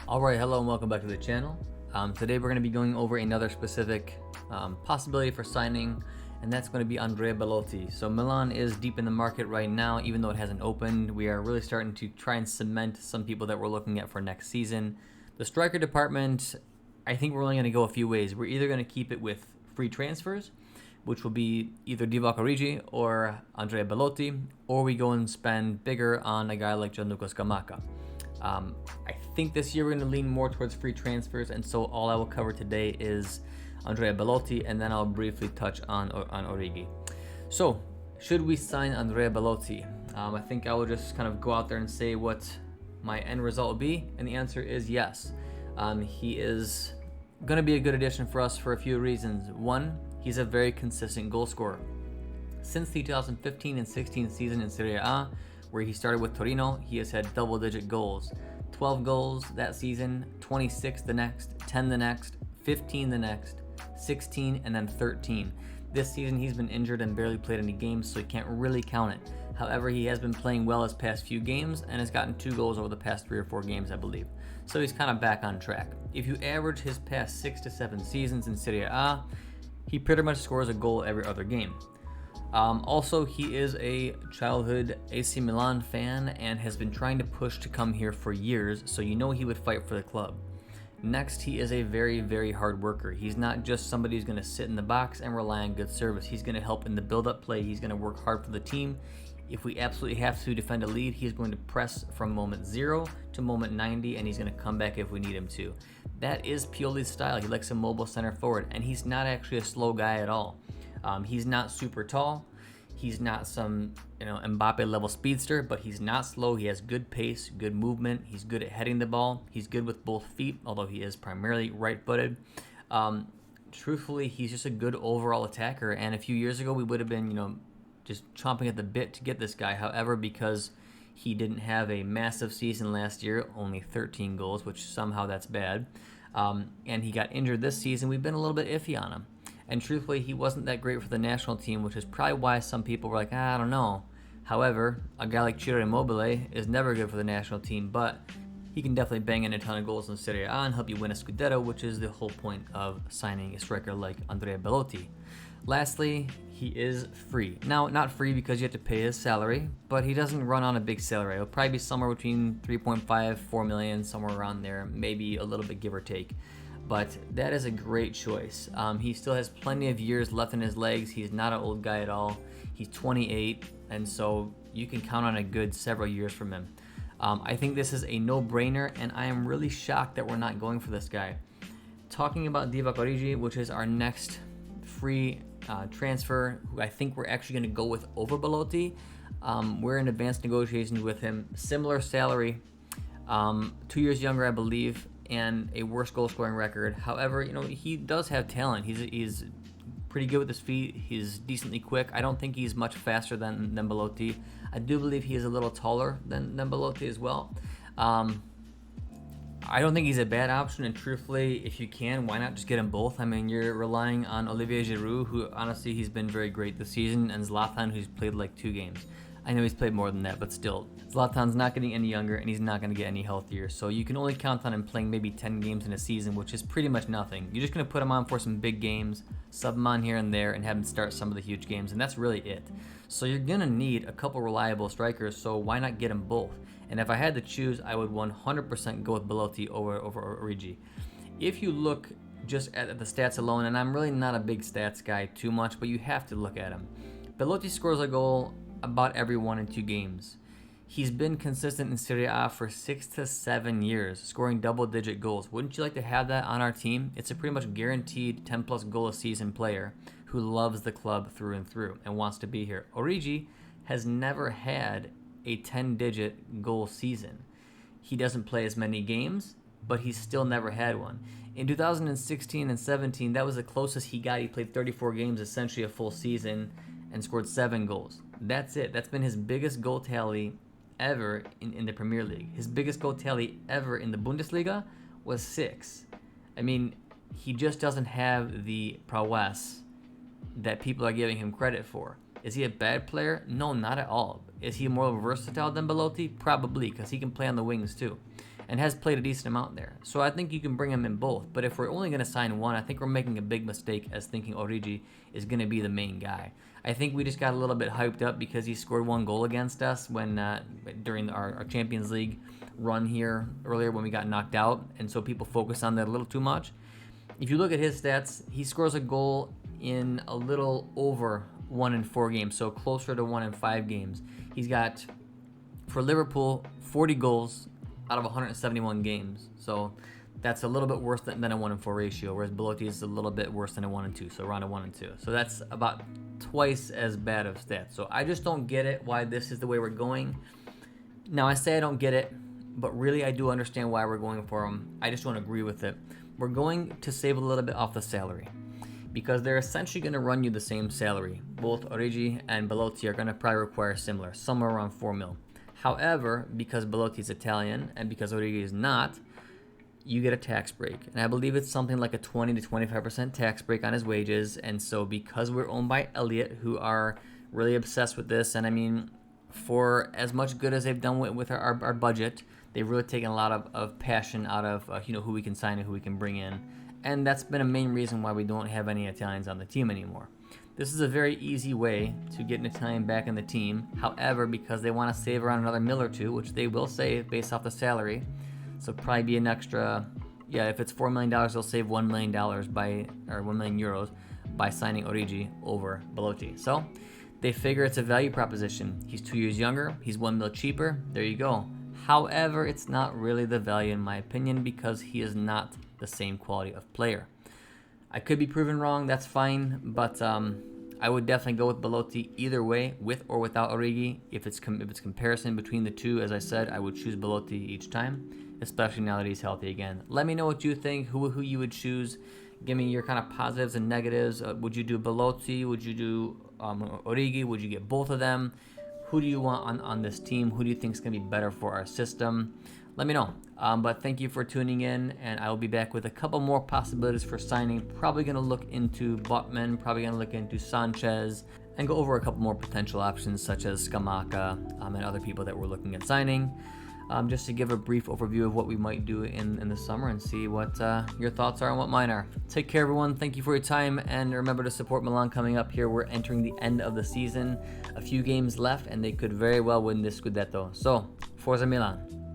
Alright, hello and welcome back to the channel. Today we're going to be going over another specific possibility for signing, and that's going to be Andrea Belotti. So Milan is deep in the market right now, even though it hasn't opened. We are really starting to try and cement some people that we're looking at for next season. The striker department, I think we're only going to go a few ways. We're either going to keep it with free transfers, which will be either Divock Origi or Andrea Belotti, or we go and spend bigger on a guy like Gianluca Scamacca. I think this year we're going to lean more towards free transfers, and so all I will cover today is Andrea Belotti, and then I'll briefly touch on Origi. So, should we sign Andrea Belotti? I think I will just kind of go out there and say what my end result will be, and the answer is yes. He is going to be a good addition for us for a few reasons. One, he's a very consistent goal scorer. Since the 2015 and 16 season in Serie A, where he started with Torino, he has had double-digit goals. 12 goals that season, 26 the next, 10 the next, 15 the next, 16, and then 13. This season he's been injured and barely played any games, so he can't really count it. However, he has been playing well his past few games and has gotten 2 goals over the past 3 or 4 games, I believe. So he's kind of back on track. If you average his past 6 to 7 seasons in Serie A, he pretty much scores a goal every other game. Also, he is a childhood AC Milan fan and has been trying to push to come here for years, so you know he would fight for the club. Next, he is a very, very hard worker. He's not just somebody who's going to sit in the box and rely on good service. He's going to help in the build-up play. He's going to work hard for the team. If we absolutely have to defend a lead, he's going to press from moment 0 to moment 90, and he's going to come back if we need him to. That is Pioli's style. He likes a mobile center forward, and he's not actually a slow guy at all. He's not super tall. He's not some, Mbappe level speedster, but he's not slow. He has good pace, good movement. He's good at heading the ball. He's good with both feet, although he is primarily right-footed. Truthfully, he's just a good overall attacker. And a few years ago, we would have been, just chomping at the bit to get this guy. However, because he didn't have a massive season last year, only 13 goals, which somehow that's bad, and he got injured this season, we've been a little bit iffy on him. And truthfully, he wasn't that great for the national team, which is probably why some people were like, I don't know. However, a guy like Ciro Immobile is never good for the national team, but he can definitely bang in a ton of goals in Serie A and help you win a Scudetto, which is the whole point of signing a striker like Andrea Belotti. Lastly, he is free. Now, not free because you have to pay his salary, but he doesn't run on a big salary. It'll probably be somewhere between 3.5, 4 million, somewhere around there, maybe a little bit give or take. But that is a great choice. He still has plenty of years left in his legs. He's not an old guy at all. He's 28, and so you can count on a good several years from him. I think this is a no-brainer, and I am really shocked that we're not going for this guy. Talking about Divock Origi, which is our next free transfer, who I think we're actually going to go with over Belotti. We're in advanced negotiations with him. Similar salary, 2 years younger, I believe, and a worse goal scoring record. However, he does have talent. He's pretty good with his feet. He's decently quick. I don't think he's much faster than Belotti. I do believe he is a little taller than Belotti as well. I don't think he's a bad option, and truthfully, if you can, why not just get them both? I mean, you're relying on Olivier Giroud, who honestly, he's been very great this season, and Zlatan, who's played like 2 games. I know he's played more than that, but still, Zlatan's not getting any younger, and he's not going to get any healthier. So you can only count on him playing maybe 10 games in a season, which is pretty much nothing. You're just going to put him on for some big games, sub him on here and there, and have him start some of the huge games, and that's really it. So you're going to need a couple reliable strikers, so why not get them both? And if I had to choose, I would 100% go with Belotti over Origi. If you look just at the stats alone, and I'm really not a big stats guy too much, but you have to look at him. Belotti scores a goal about every 1 or 2 games. He's been consistent in Serie A for 6 to 7 years, scoring double-digit goals. Wouldn't you like to have that on our team? It's a pretty much guaranteed 10-plus goal a season player who loves the club through and through and wants to be here. Origi has never had a 10-digit goal season. He doesn't play as many games, but he's still never had one. In 2016 and 17, that was the closest he got. He played 34 games, essentially a full season, and scored 7 goals. That's it. That's been his biggest goal tally ever in the Premier League. His biggest goal tally ever in the Bundesliga was 6. I mean, he just doesn't have the prowess that people are giving him credit for. Is he a bad player? No, not at all. Is he more versatile than Belotti? Probably, because he can play on the wings too. and has played a decent amount there. So I think you can bring him in both. But if we're only going to sign one, I think we're making a big mistake as thinking Origi is going to be the main guy. I think we just got a little bit hyped up because he scored 1 goal against us when during our Champions League run here earlier when we got knocked out, and so people focus on that a little too much. If you look at his stats, he scores a goal in a little over 1 in 4 games, so closer to 1 in 5 games. He's got, for Liverpool, 40 goals out of 171 games. So that's a little bit worse than a 1 in 4 ratio, whereas Belotti is a little bit worse than a 1 in 2, so around a 1 in 2. So that's about twice as bad of stats. So I just don't get it why this is the way we're going. Now, I say I don't get it, but really I do understand why we're going for him. I just don't agree with it. We're going to save a little bit off the salary because they're essentially going to run you the same salary. Both Origi and Belotti are going to probably require similar, somewhere around 4 mil. However, because Belotti is Italian and because Origi is not, you get a tax break. And I believe it's something like a 20 to 25% tax break on his wages. And so because we're owned by Elliott, who are really obsessed with this, and I mean, for as much good as they've done with our budget, they've really taken a lot of passion out of who we can sign and who we can bring in. And that's been a main reason why we don't have any Italians on the team anymore. This is a very easy way to get an Italian back in the team. However, because they want to save around another mil or two, which they will save based off the salary, so probably be an extra, if it's $4 million, they'll save $1 million €1 million by signing Origi over Belotti. So they figure it's a value proposition. He's 2 years younger, he's 1 mil cheaper, there you go. However, it's not really the value in my opinion because he is not the same quality of player. I could be proven wrong, that's fine, but I would definitely go with Belotti either way, with or without Origi. If it's comparison between the two, as I said, I would choose Belotti each time, especially now that he's healthy again. Let me know what you think, who you would choose. Give me your kind of positives and negatives. Would you do Belotti? Would you do Origi? Would you get both of them? Who do you want on this team? Who do you think is going to be better for our system? Let me know. But thank you for tuning in, and I will be back with a couple more possibilities for signing. Probably going to look into Botman, probably going to look into Sanchez, and go over a couple more potential options such as Scamacca and other people that we're looking at signing. Just to give a brief overview of what we might do in the summer and see what your thoughts are and what mine are. Take care, everyone. Thank you for your time, and remember to support Milan coming up here. We're entering the end of the season. A few games left, and they could very well win this Scudetto. So, Forza Milan.